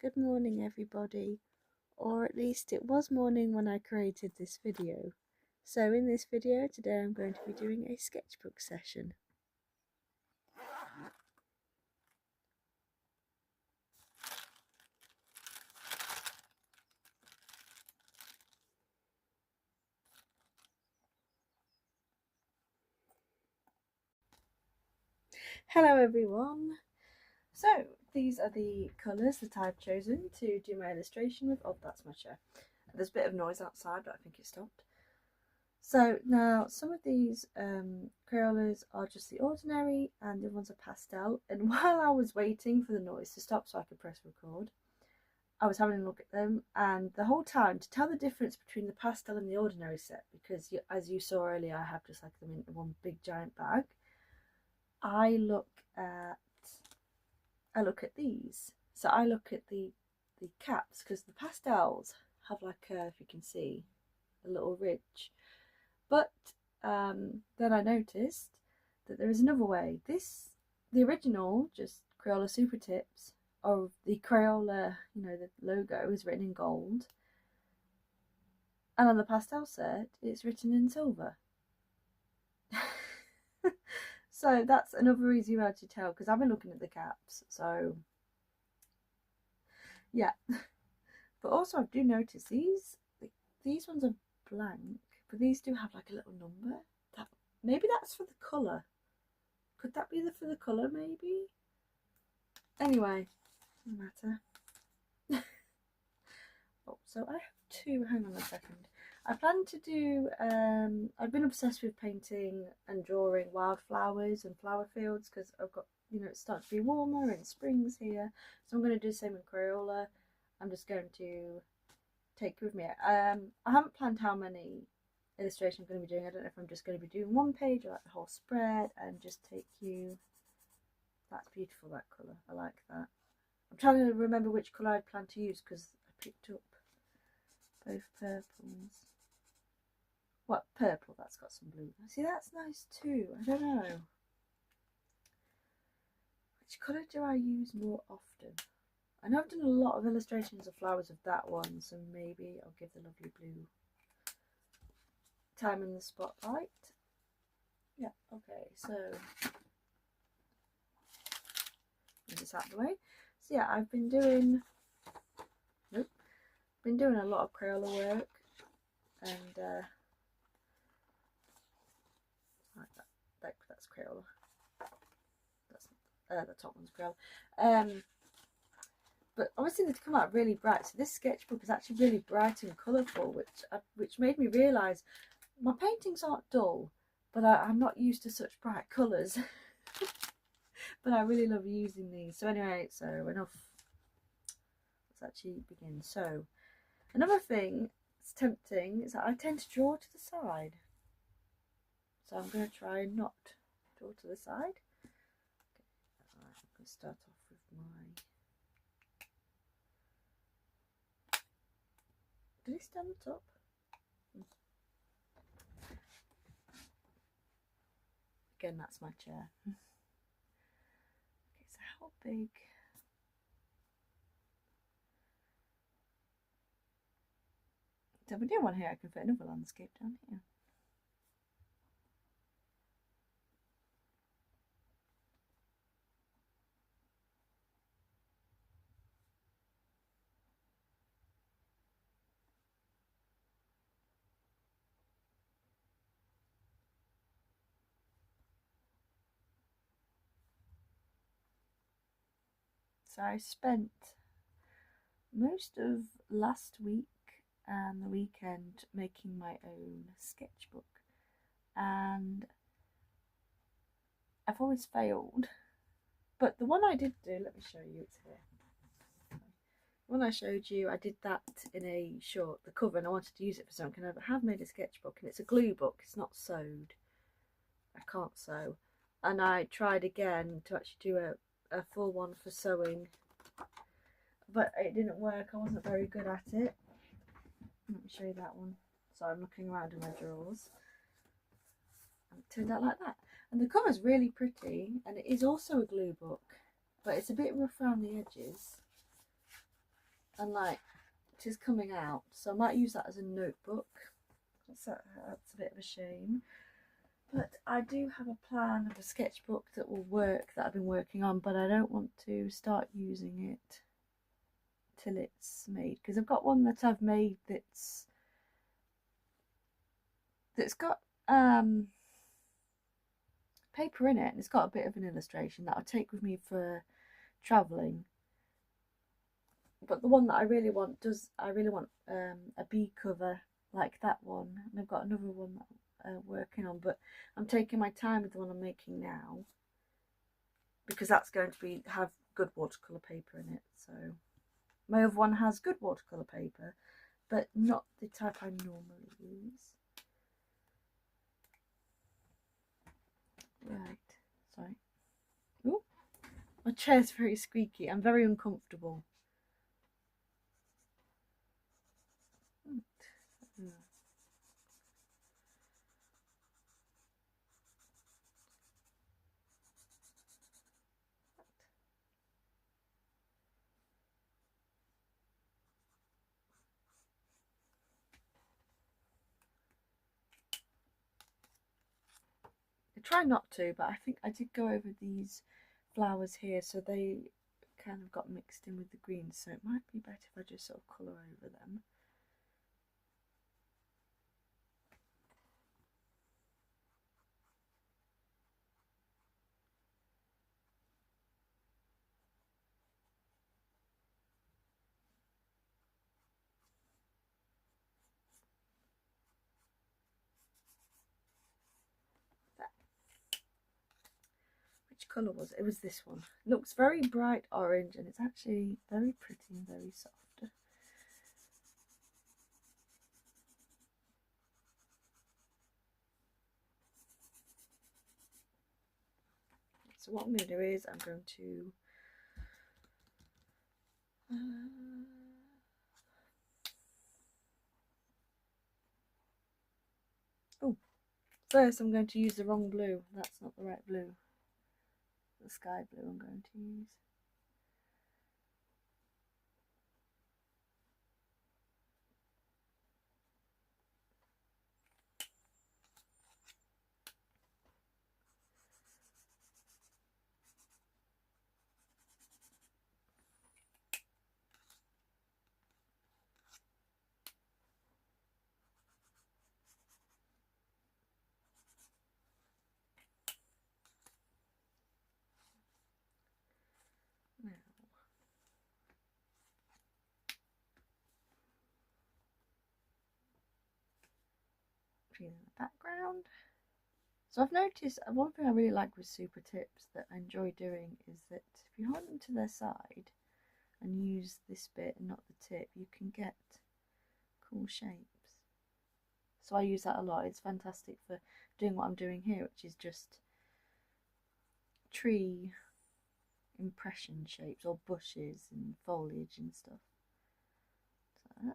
Good morning everybody, or at least it was morning when I created this video. So in this video today I'm going to be doing a sketchbook session. Hello everyone! So these are the colours that I've chosen to do my illustration with. Oh, that's my chair. There's a bit of noise outside but I think it stopped. So now some of these Crayolas are just the ordinary and the ones are pastel, and while I was waiting for the noise to stop so I could press record, I was having a look at them, and the whole time to tell the difference between the pastel and the ordinary set, because as you saw earlier I have just like them in one big giant bag, I look at these. So I look at the caps, because the pastels have like a, if you can see, a little ridge. But then I noticed that there is another way. The original, just Crayola Supertips, or the Crayola, the logo is written in gold. And on the pastel set, it's written in silver. So that's another easy way to tell, because I've been looking at the caps. So, yeah. But also I do notice these ones are blank. But these do have like a little number. Maybe that's for the colour. Could that be for the colour, maybe? Anyway, no matter. Oh, so I have two. Hang on a second. I plan to do. I've been obsessed with painting and drawing wildflowers and flower fields, because I've got, it starts to be warmer and spring's here. So I'm going to do the same with Crayola. I'm just going to take with me. I haven't planned how many illustration I'm going to be doing. I don't know if I'm just going to be doing one page or like the whole spread and just take you. That's beautiful, that colour. I like that. I'm trying to remember which colour I plan to use, because I picked up both purples. What, purple? That's got some blue. See, that's nice too. I don't know. Which colour do I use more often? I know I've done a lot of illustrations of flowers of that one, so maybe I'll give the lovely blue time in the spotlight. Yeah, okay, so this out of the way. So yeah, I've been doing a lot of Crayola work, and like that's Crayola. That's the top one's Crayola. But obviously they come out really bright. So this sketchbook is actually really bright and colourful, which made me realise my paintings aren't dull, but I'm not used to such bright colours. But I really love using these. So anyway, so enough. Let's actually begin. So another thing that's tempting is that I tend to draw to the side. So I'm going to try and not draw to the side. Okay. Right, I'm going to start off with my... Did he stand the top? Again, that's my chair. Okay, so how big? So if I do one here, I can fit another landscape down here. So I spent most of last week and the weekend making my own sketchbook, and I've always failed. But the one I did do, let me show you, it's here. The one I showed you, I did that in a short, the cover, and I wanted to use it for something. I have made a sketchbook, and it's a glue book, it's not sewed. I can't sew. And I tried again to actually do a full one for sewing, but it didn't work. I wasn't very good at it. Let me show you that one. So I'm looking around in my drawers, and it turned out like that. And the cover's really pretty, and it is also a glue book, but it's a bit rough around the edges. and like it is coming out, so I might use that as a notebook. That's a bit of a shame, but I do have a plan of a sketchbook that will work, that I've been working on, but I don't want to start using it till it's made, because I've got one that I've made that's got paper in it, and it's got a bit of an illustration that I'll take with me for travelling. But the one that I really want a bee cover like that one, and I've got another one that I'm working on, but I'm taking my time with the one I'm making now because that's going to have good watercolour paper in it. So my other one has good watercolour paper, but not the type I normally use. Right, sorry. Ooh, my chair's very squeaky. I'm very uncomfortable. I try not to, but I think I did go over these flowers here, so they kind of got mixed in with the greens, so it might be better if I just sort of colour over them. Which colour was it? It was this one. It looks very bright orange, and it's actually very pretty and very soft. So what I'm going to do is I'm going to oh, first I'm going to use the wrong blue. That's not the right blue. The sky blue I'm going to use. Now, in the background. So I've noticed one thing I really like with Supertips that I enjoy doing is that if you hold them to their side and use this bit and not the tip, you can get cool shapes. So I use that a lot. It's fantastic for doing what I'm doing here, which is just tree impression shapes or bushes and foliage and stuff. So another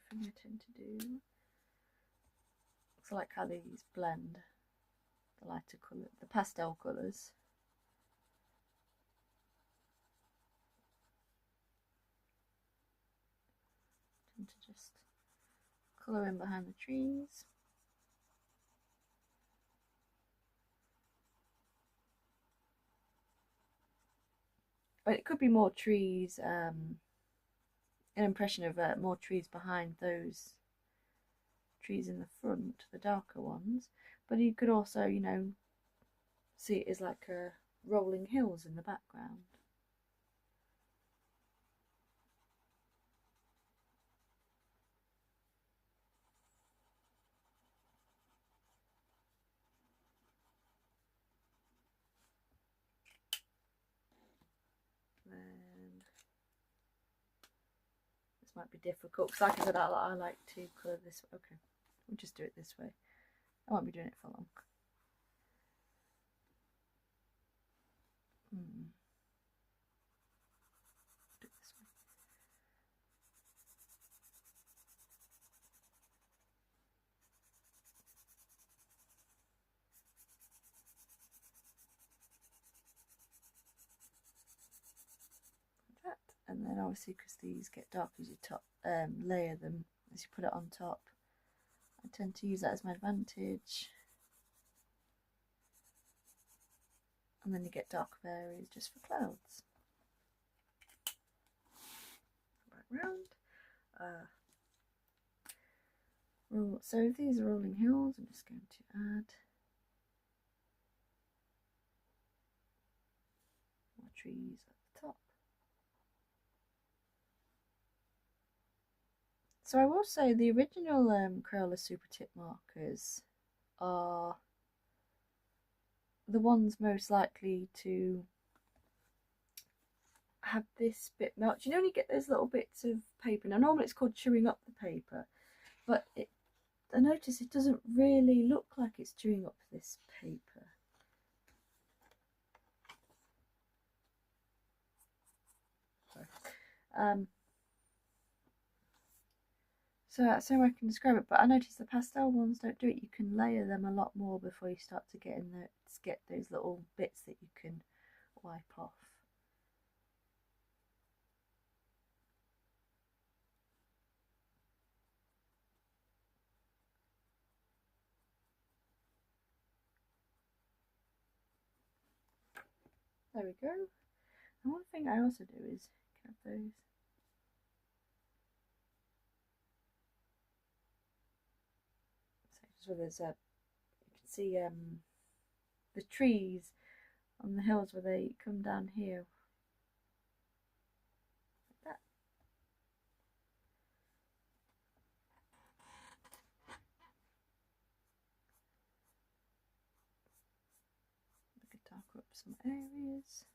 thing I tend to do, I like how these blend the lighter colour, the pastel colours. Tend to just colour in behind the trees. But it could be more trees, an impression of more trees behind those trees in the front, the darker ones. But you could also, see it as like rolling hills in the background. might be difficult because, like I said, I like to colour this way. Okay, we'll just do it this way. I won't be doing it for long. Do it this way. Like that. And then obviously, because these get dark as you layer them as you put it on top, I tend to use that as my advantage. And then you get darker areas just for clouds. Right round. So these are rolling hills. I'm just going to add more trees at the top. So I will say the original Crayola Super Tip markers are the ones most likely to have this bit melt. You know when you get those little bits of paper, now normally it's called chewing up the paper, but I notice it doesn't really look like it's chewing up this paper. Sorry. So that's how I can describe it, but I notice the pastel ones don't do it. You can layer them a lot more before you start to get those little bits that you can wipe off. There we go. And one thing I also do is have those. So just where there's you can see the trees on the hills where they come down here. Like that. We could darken up some areas.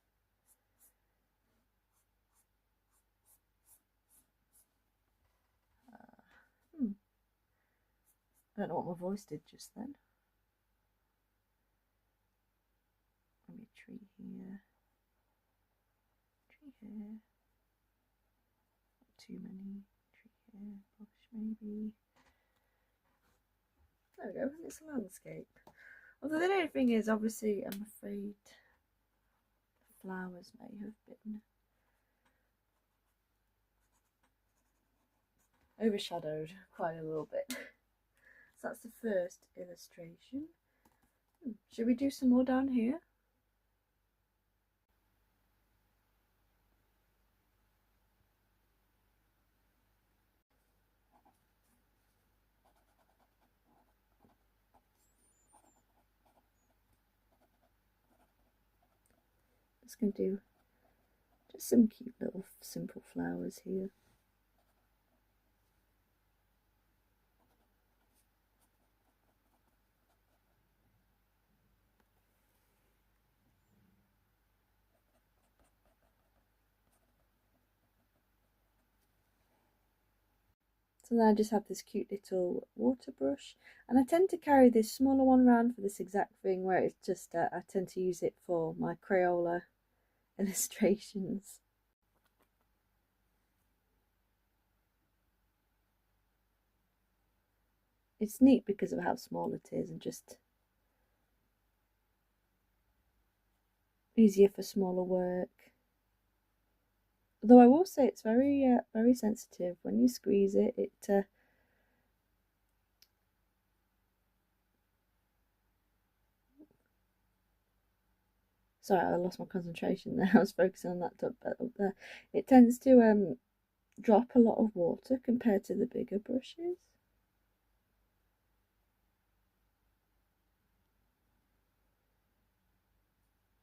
I don't know what my voice did just then. Maybe a tree here. Tree here. Not too many. Tree here. Bush maybe. There we go. It's a landscape. Although the only thing is, obviously, I'm afraid the flowers may have been overshadowed quite a little bit. So that's the first illustration. Should we do some more down here? Just going to do just some cute little simple flowers here. So then I just have this cute little water brush, and I tend to carry this smaller one around for this exact thing, where it's just I tend to use it for my Crayola illustrations. It's neat because of how small it is and just easier for smaller work. Although I will say it's very sensitive. When you squeeze it, sorry, I lost my concentration there. I was focusing on that dot up there. It tends to drop a lot of water compared to the bigger brushes.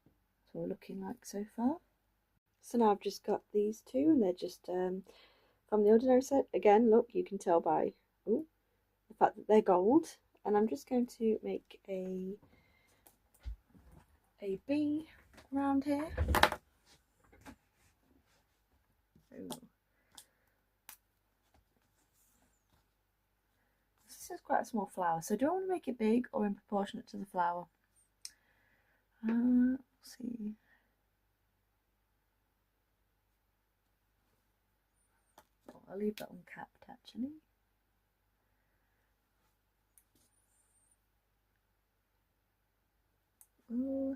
That's what we're looking like so far. So now I've just got these two, and they're just from the Ordinary set. Again, look, you can tell by the fact that they're gold. And I'm just going to make a bee around here. Ooh. quite a small flower. So do I want to make it big or in proportionate to the flower? Let's see. Oh, I'll leave that uncapped actually. Ooh.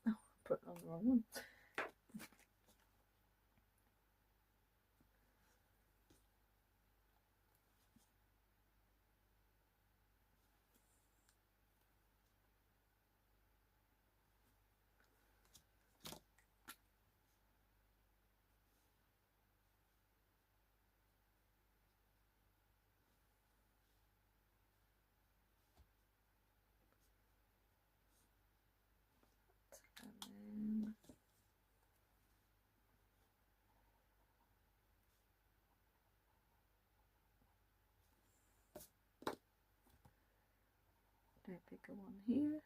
Oh, put it on the wrong one. And then do a bigger one here.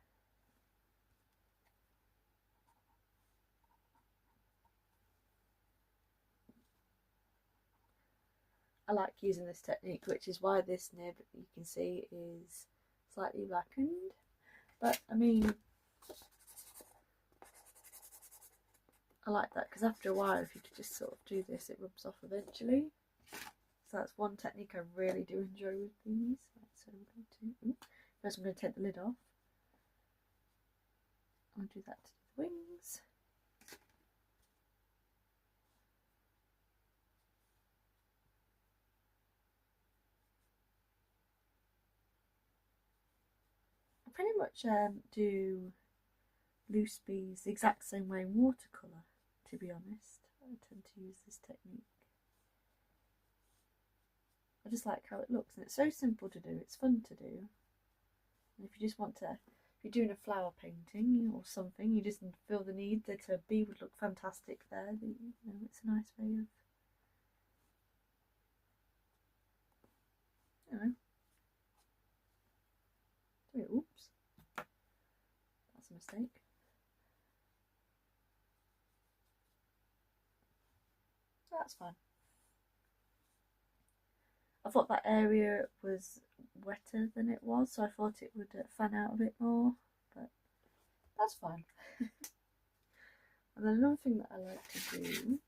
I like using this technique, which is why this nib you can see is slightly blackened. But I mean, I like that because after a while, if you could just sort of do this, it rubs off eventually. So that's one technique I really do enjoy with these. Right, so we're going to, first I'm going to take the lid off. I'll do that to the wings. I pretty much do loose bees the exact same way in watercolour, to be honest. I tend to use this technique. I just like how it looks, and it's so simple to do, it's fun to do. And if you just want to, if you're doing a flower painting or something, you just feel the need that a bee would look fantastic there, you know, it's a nice way of, you know, oops, that's a mistake. That's fine. I thought that area was wetter than it was, so I thought it would fan out a bit more, but that's fine. And then another thing that I like to do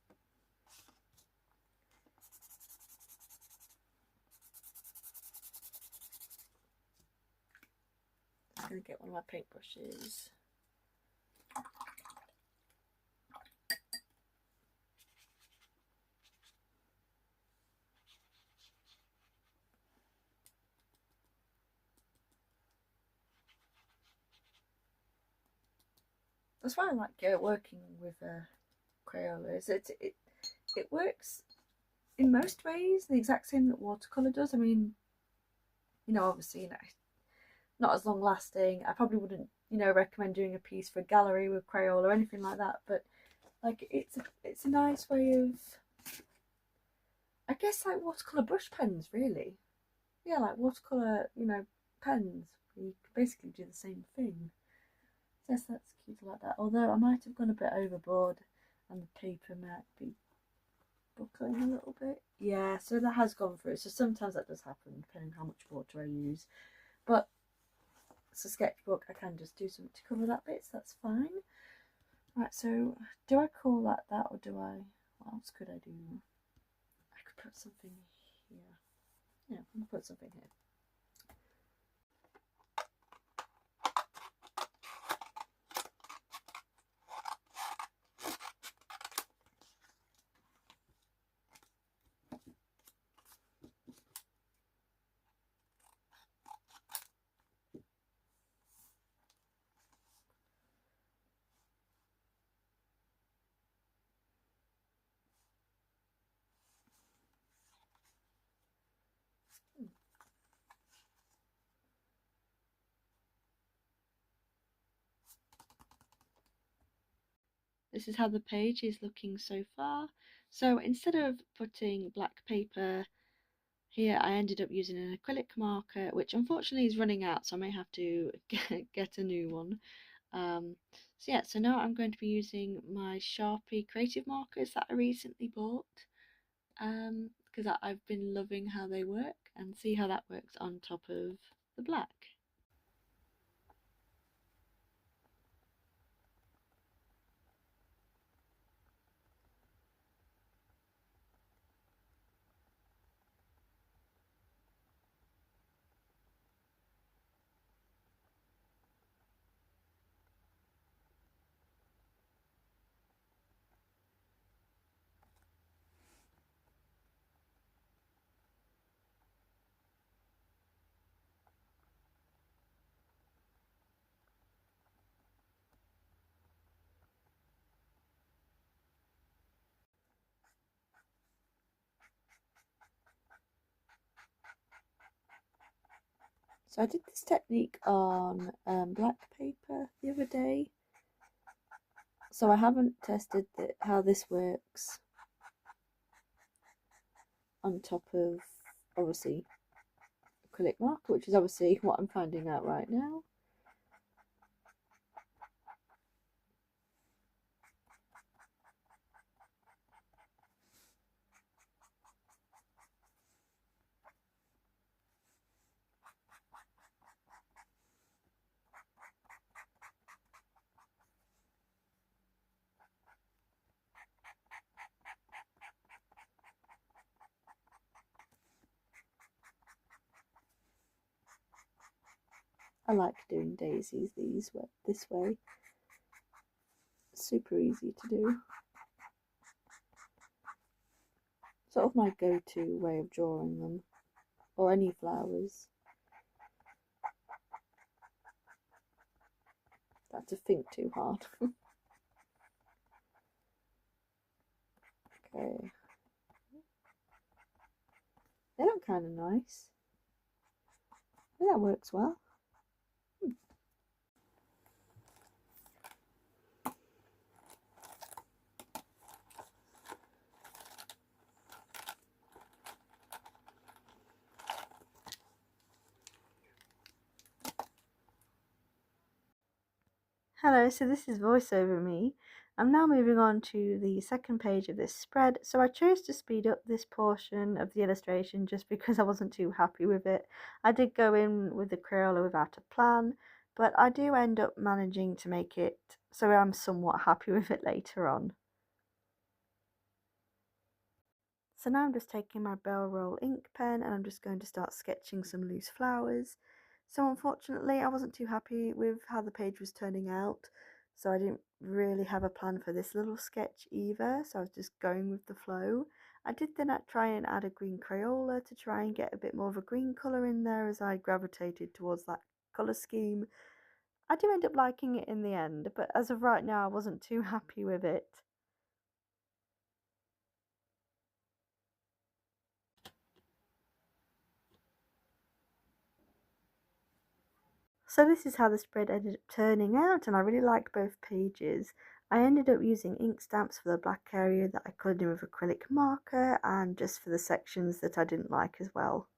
I'm going to get one of my paintbrushes. That's why I like working with Crayola. It works in most ways the exact same that watercolour does. I mean, you know, obviously, you know, not as long lasting. I probably wouldn't, you know, recommend doing a piece for a gallery with Crayola or anything like that. But like, it's a nice way of, I guess, like watercolour brush pens, really. Yeah, like watercolour, you know, pens. You can basically do the same thing. Yes, that's cute, I like that. Although I might have gone a bit overboard and the paper might be buckling a little bit. Yeah, so that has gone through. So sometimes that does happen depending how much water I use. But it's a sketchbook, I can just do something to cover that bit, so that's fine. Right, so do I call that or do I, what else could I do? I could put something here. Yeah, I'm going to put something here. this is how the page is looking so far. So instead of putting black paper here, I ended up using an acrylic marker, which unfortunately is running out, so I may have to get a new one. So yeah, so now I'm going to be using my Sharpie creative markers that I recently bought, because I've been loving how they work, and see how that works on top of the black. So I did this technique on black paper the other day, so I haven't tested how this works on top of, obviously, acrylic marker, which is obviously what I'm finding out right now. I like doing daisies this way. Super easy to do. Sort of my go-to way of drawing them, or any flowers. Don't have to think too hard. Okay. They look kind of nice. Yeah, that works well. Hello, so this is voiceover me. I'm now moving on to the second page of this spread. So I chose to speed up this portion of the illustration just because I wasn't too happy with it. I did go in with the Crayola without a plan, but I do end up managing to make it so I'm somewhat happy with it later on. So now I'm just taking my Bell Roll ink pen and I'm just going to start sketching some loose flowers. So unfortunately I wasn't too happy with how the page was turning out, so I didn't really have a plan for this little sketch either, so I was just going with the flow. I did then try and add a green Crayola to try and get a bit more of a green colour in there as I gravitated towards that colour scheme. I do end up liking it in the end, but as of right now I wasn't too happy with it. So this is how the spread ended up turning out, and I really like both pages. I ended up using ink stamps for the black area that I coloured in with acrylic marker, and just for the sections that I didn't like as well.